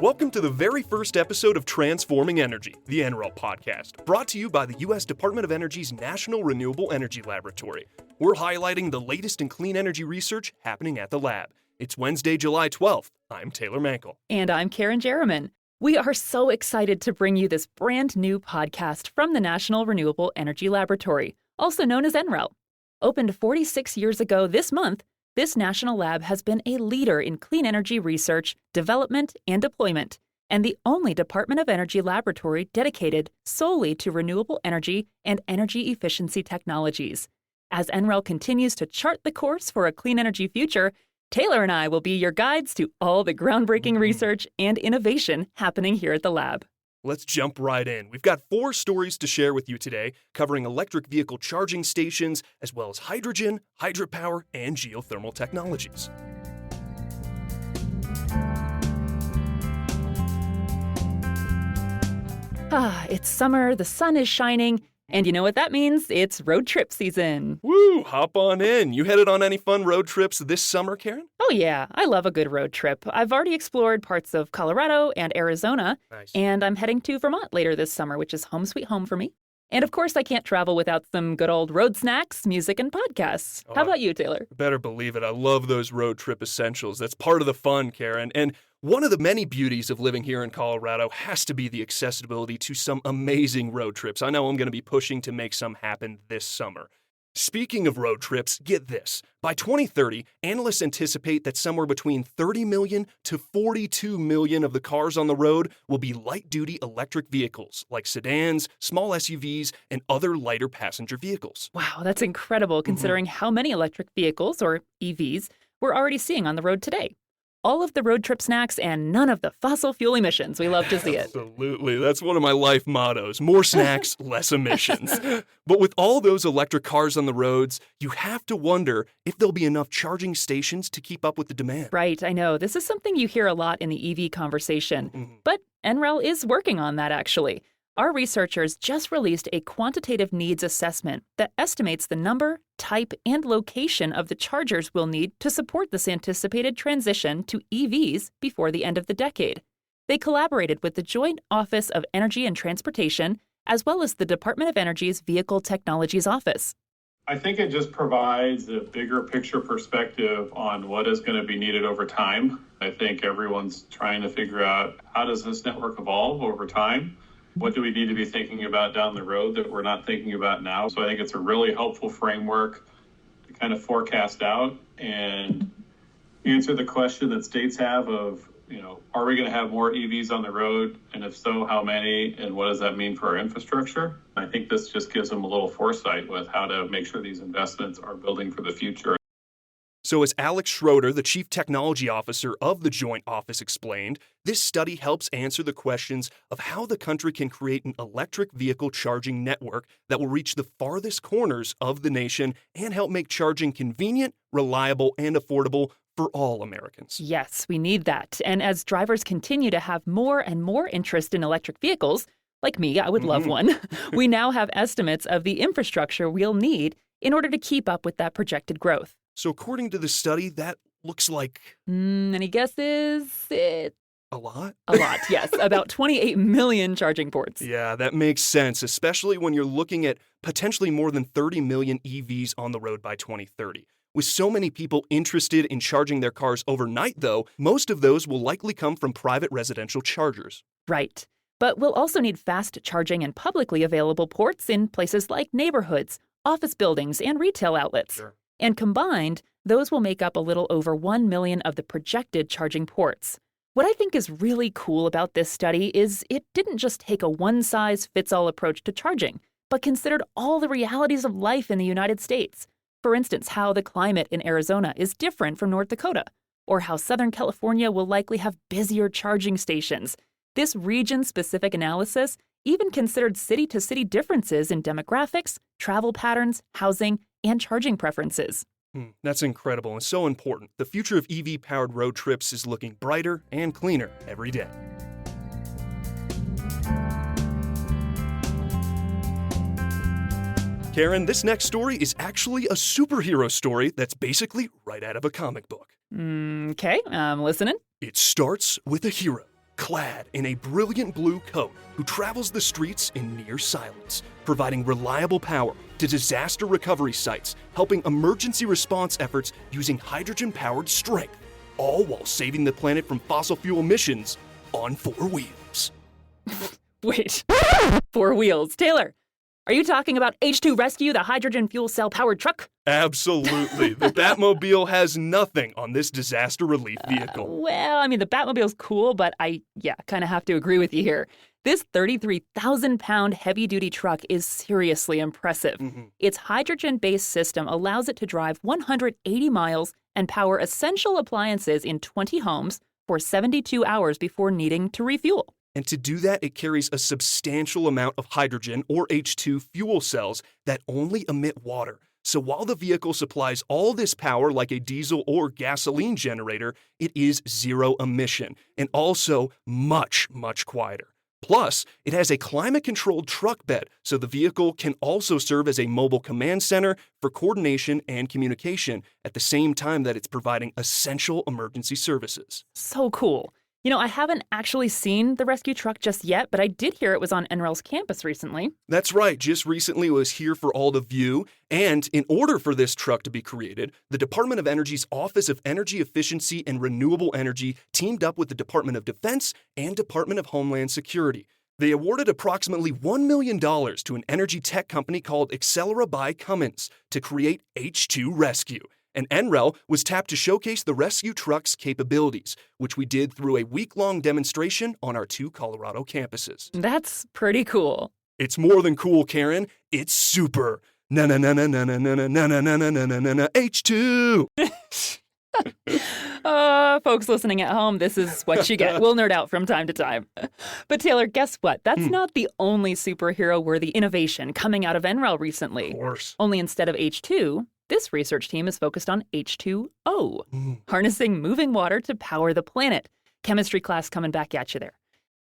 Welcome to the very first episode of Transforming Energy, the NREL podcast, brought to you by the U.S. Department of Energy's National Renewable Energy Laboratory. We're highlighting the latest in clean energy research happening at the lab. It's Wednesday, July 12th. I'm Taylor Mankel. And I'm Karen Jerriman. We are so excited to bring you this brand new podcast from the National Renewable Energy Laboratory, also known as NREL. Opened 46 years ago this month, this national lab has been a leader in clean energy research, development, and deployment, and the only Department of Energy laboratory dedicated solely to renewable energy and energy efficiency technologies. As NREL continues to chart the course for a clean energy future, Taylor and I will be your guides to all the groundbreaking research and innovation happening here at the lab. Let's jump right in. We've got 4 stories to share with you today, covering electric vehicle charging stations, as well as hydrogen, hydropower, and geothermal technologies. It's summer, the sun is shining, and you know what that means? It's road trip season. Woo! Hop on in. You headed on any fun road trips this summer, Karen? Oh yeah, I love a good road trip. I've already explored parts of Colorado and Arizona, Nice. and I'm heading to Vermont later this summer, which is home sweet home for me. And of course, I can't travel without some good old road snacks, music, and podcasts. How about you, Taylor? Better believe it. I love those road trip essentials. That's part of the fun, Karen. And one of the many beauties of living here in Colorado has to be the accessibility to some amazing road trips. I know I'm going to be pushing to make some happen this summer. Speaking of road trips, get this. By 2030, analysts anticipate that somewhere between 30 million to 42 million of the cars on the road will be light-duty electric vehicles, like sedans, small SUVs, and other lighter passenger vehicles. Wow, that's incredible considering how many electric vehicles, or EVs, we're already seeing on the road today. All of the road trip snacks and none of the fossil fuel emissions. We love to see it. Absolutely. That's one of my life mottos. More snacks, less emissions. But with all those electric cars on the roads, you have to wonder if there'll be enough charging stations to keep up with the demand. Right, I know. This is something you hear a lot in the EV conversation. But NREL is working on that, actually. Our researchers just released a quantitative needs assessment that estimates the number, type, and location of the chargers we'll need to support this anticipated transition to EVs before the end of the decade. They collaborated with the Joint Office of Energy and Transportation, as well as the Department of Energy's Vehicle Technologies Office. I think it just provides a bigger picture perspective on what is going to be needed over time. I think everyone's trying to figure out, how does this network evolve over time? What do we need to be thinking about down the road that we're not thinking about now? So I think it's a really helpful framework to kind of forecast out and answer the question that states have of, are we going to have more EVs on the road? And if so, how many? And what does that mean for our infrastructure? I think this just gives them a little foresight with how to make sure these investments are building for the future. So as Alex Schroeder, the Chief Technology Officer of the Joint Office, explained, this study helps answer the questions of how the country can create an electric vehicle charging network that will reach the farthest corners of the nation and help make charging convenient, reliable, and affordable for all Americans. Yes, we need that. And as drivers continue to have more and more interest in electric vehicles, like me, I would love one, we now have estimates of the infrastructure we'll need in order to keep up with that projected growth. So according to the study, that looks like... Any guesses? It's a lot? A lot, yes. About 28 million charging ports. Yeah, that makes sense, especially when you're looking at potentially more than 30 million EVs on the road by 2030. With so many people interested in charging their cars overnight, though, most of those will likely come from private residential chargers. Right. But we'll also need fast charging and publicly available ports in places like neighborhoods, office buildings, and retail outlets. Sure. And combined, those will make up a little over 1 million of the projected charging ports. What I think is really cool about this study is it didn't just take a one-size-fits-all approach to charging, but considered all the realities of life in the United States. For instance, how the climate in Arizona is different from North Dakota, or how Southern California will likely have busier charging stations. This region-specific analysis even considered city-to-city differences in demographics, travel patterns, housing, and charging preferences. That's incredible and so important. The future of EV-powered road trips is looking brighter and cleaner every day. Karen, this next story is actually a superhero story that's basically right out of a comic book. Okay, I'm listening. It starts with a hero. clad in a brilliant blue coat who travels the streets in near silence, providing reliable power to disaster recovery sites, helping emergency response efforts using hydrogen-powered strength, all while saving the planet from fossil fuel emissions on 4 wheels. Wait, 4 wheels. Taylor, are you talking about H2 Rescue, the hydrogen fuel cell powered truck? Absolutely. The Batmobile has nothing on this disaster relief vehicle. Well, I mean, the Batmobile's cool, but I kind of have to agree with you here. This 33,000-pound heavy-duty truck is seriously impressive. Its hydrogen-based system allows it to drive 180 miles and power essential appliances in 20 homes for 72 hours before needing to refuel. And to do that, it carries a substantial amount of hydrogen, or H2 fuel cells, that only emit water. So while the vehicle supplies all this power like a diesel or gasoline generator, it is zero emission and also much, much quieter. Plus, it has a climate-controlled truck bed, so the vehicle can also serve as a mobile command center for coordination and communication at the same time that it's providing essential emergency services. So cool. You know, I haven't actually seen the rescue truck just yet, but I did hear it was on NREL's campus recently. That's right, just recently it was here for all to view, and in order for this truck to be created, the Department of Energy's Office of Energy Efficiency and Renewable Energy teamed up with the Department of Defense and Department of Homeland Security. They awarded approximately $1 million to an energy tech company called Accelera by Cummins to create H2 Rescue. And NREL was tapped to showcase the rescue truck's capabilities, which we did through a week-long demonstration on our 2 Colorado campuses. That's pretty cool. It's more than cool, Karen. It's super. Na-na-na-na-na-na-na-na-na-na-na-na-na H2. Folks listening at home, this is what you get. We'll nerd out from time to time. But Taylor, guess what? That's not the only superhero-worthy innovation coming out of NREL recently. Of course. Only instead of H2, this research team is focused on H2O, harnessing moving water to power the planet. Chemistry class coming back at you there.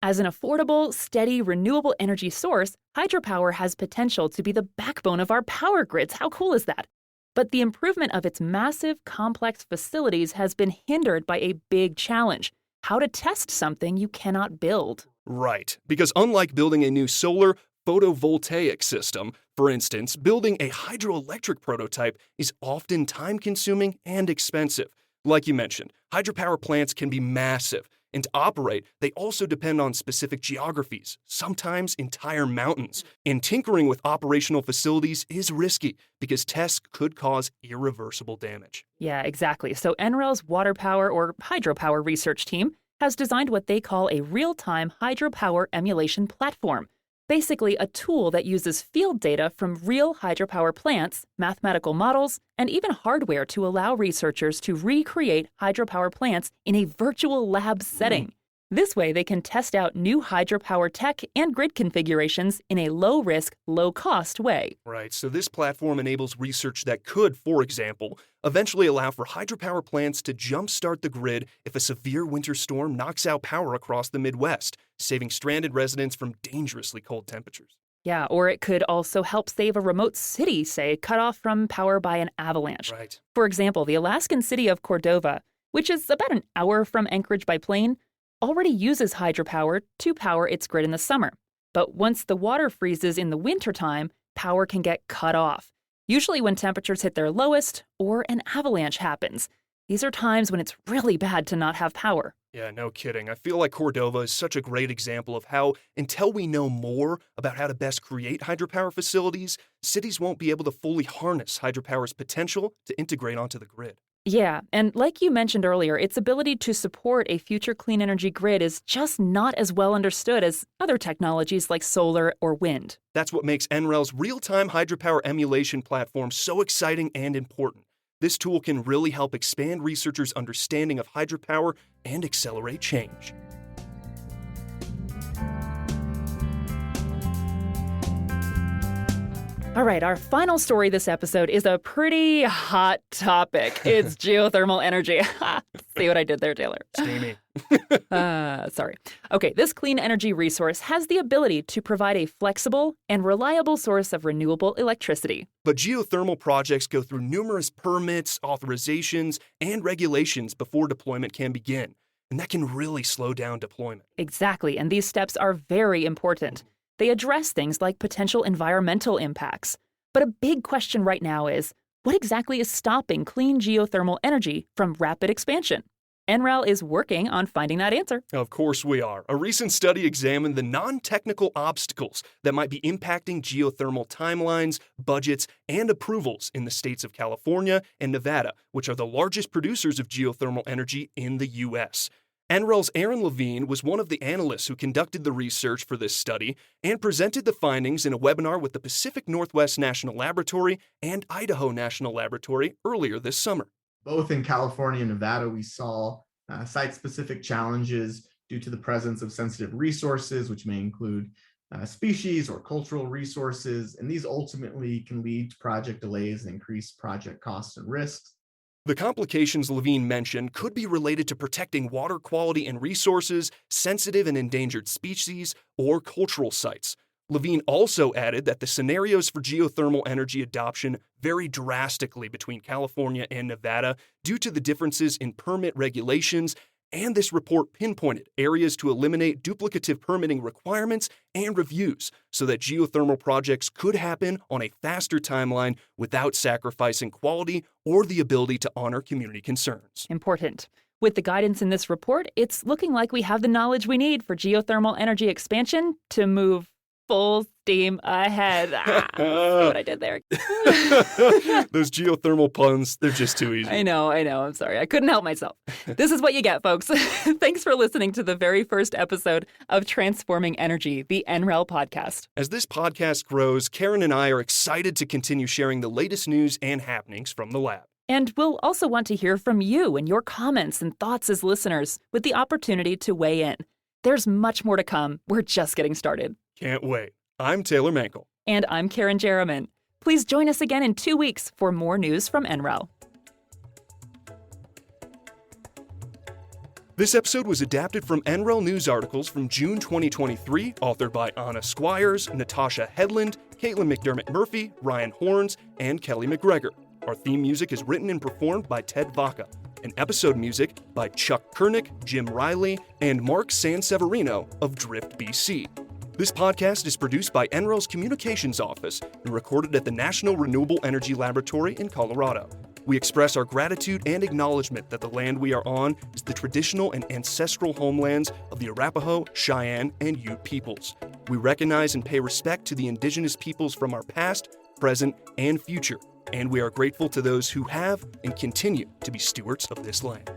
As an affordable, steady, renewable energy source, hydropower has potential to be the backbone of our power grids. How cool is that? But the improvement of its massive, complex facilities has been hindered by a big challenge: how to test something you cannot build. Right, because unlike building a new solar photovoltaic system, for instance, building a hydroelectric prototype is often time-consuming and expensive. Like you mentioned, hydropower plants can be massive, and to operate, they also depend on specific geographies, sometimes entire mountains. And tinkering with operational facilities is risky because tests could cause irreversible damage. Yeah, exactly. So NREL's water power or hydropower research team has designed what they call a real-time hydropower emulation platform. Basically, a tool that uses field data from real hydropower plants, mathematical models, and even hardware to allow researchers to recreate hydropower plants in a virtual lab setting. This way, they can test out new hydropower tech and grid configurations in a low-risk, low-cost way. Right, so this platform enables research that could, for example, eventually allow for hydropower plants to jumpstart the grid if a severe winter storm knocks out power across the Midwest, saving stranded residents from dangerously cold temperatures. Yeah, or it could also help save a remote city, say, cut off from power by an avalanche. Right. For example, the Alaskan city of Cordova, which is about an hour from Anchorage by plane, already uses hydropower to power its grid in the summer. But once the water freezes in the wintertime, power can get cut off, usually when temperatures hit their lowest or an avalanche happens. These are times when it's really bad to not have power. Yeah, no kidding. I feel like Cordova is such a great example of how, until we know more about how to best create hydropower facilities, cities won't be able to fully harness hydropower's potential to integrate onto the grid. Yeah, and like you mentioned earlier, its ability to support a future clean energy grid is just not as well understood as other technologies like solar or wind. That's what makes NREL's real-time hydropower emulation platform so exciting and important. This tool can really help expand researchers' understanding of hydropower and accelerate change. All right, our final story this episode is a pretty hot topic. It's geothermal energy. See what I did there, Taylor? Steamy. Sorry. Okay, this clean energy resource has the ability to provide a flexible and reliable source of renewable electricity. But geothermal projects go through numerous permits, authorizations, and regulations before deployment can begin. and that can really slow down deployment. Exactly, and these steps are very important. They address things like potential environmental impacts. But a big question right now is, what exactly is stopping clean geothermal energy from rapid expansion? NREL is working on finding that answer. Of course we are. A recent study examined the non-technical obstacles that might be impacting geothermal timelines, budgets, and approvals in the states of California and Nevada, which are the largest producers of geothermal energy in the U.S. NREL's Aaron Levine was one of the analysts who conducted the research for this study and presented the findings in a webinar with the Pacific Northwest National Laboratory and Idaho National Laboratory earlier this summer. Both in California and Nevada, we saw site-specific challenges due to the presence of sensitive resources, which may include species or cultural resources, and these ultimately can lead to project delays and increased project costs and risks. The complications Levine mentioned could be related to protecting water quality and resources, sensitive and endangered species, or cultural sites. Levine also added that the scenarios for geothermal energy adoption vary drastically between California and Nevada due to the differences in permit regulations, and this report pinpointed areas to eliminate duplicative permitting requirements and reviews so that geothermal projects could happen on a faster timeline without sacrificing quality or the ability to honor community concerns. Important. With the guidance in this report, it's looking like we have the knowledge we need for geothermal energy expansion to move full steam ahead. That's what I did there. Those geothermal puns, they're just too easy. I know. I'm sorry. I couldn't help myself. This is what you get, folks. Thanks for listening to the very first episode of Transforming Energy, the NREL podcast. As this podcast grows, Karen and I are excited to continue sharing the latest news and happenings from the lab. And we'll also want to hear from you and your comments and thoughts as listeners with the opportunity to weigh in. There's much more to come. We're just getting started. Can't wait. I'm Taylor Mankel. And I'm Karen Jerriman. Please join us again in 2 weeks for more news from NREL. This episode was adapted from NREL news articles from June 2023, authored by Anna Squires, Natasha Headland, Caitlin McDermott Murphy, Ryan Horns, and Kelly McGregor. Our theme music is written and performed by Ted Vaca, and episode music by Chuck Kernick, Jim Riley, and Mark Sanseverino of Drift BC. This podcast is produced by NREL's Communications Office and recorded at the National Renewable Energy Laboratory in Colorado. We express our gratitude and acknowledgement that the land we are on is the traditional and ancestral homelands of the Arapaho, Cheyenne, and Ute peoples. We recognize and pay respect to the indigenous peoples from our past, present, and future, and we are grateful to those who have and continue to be stewards of this land.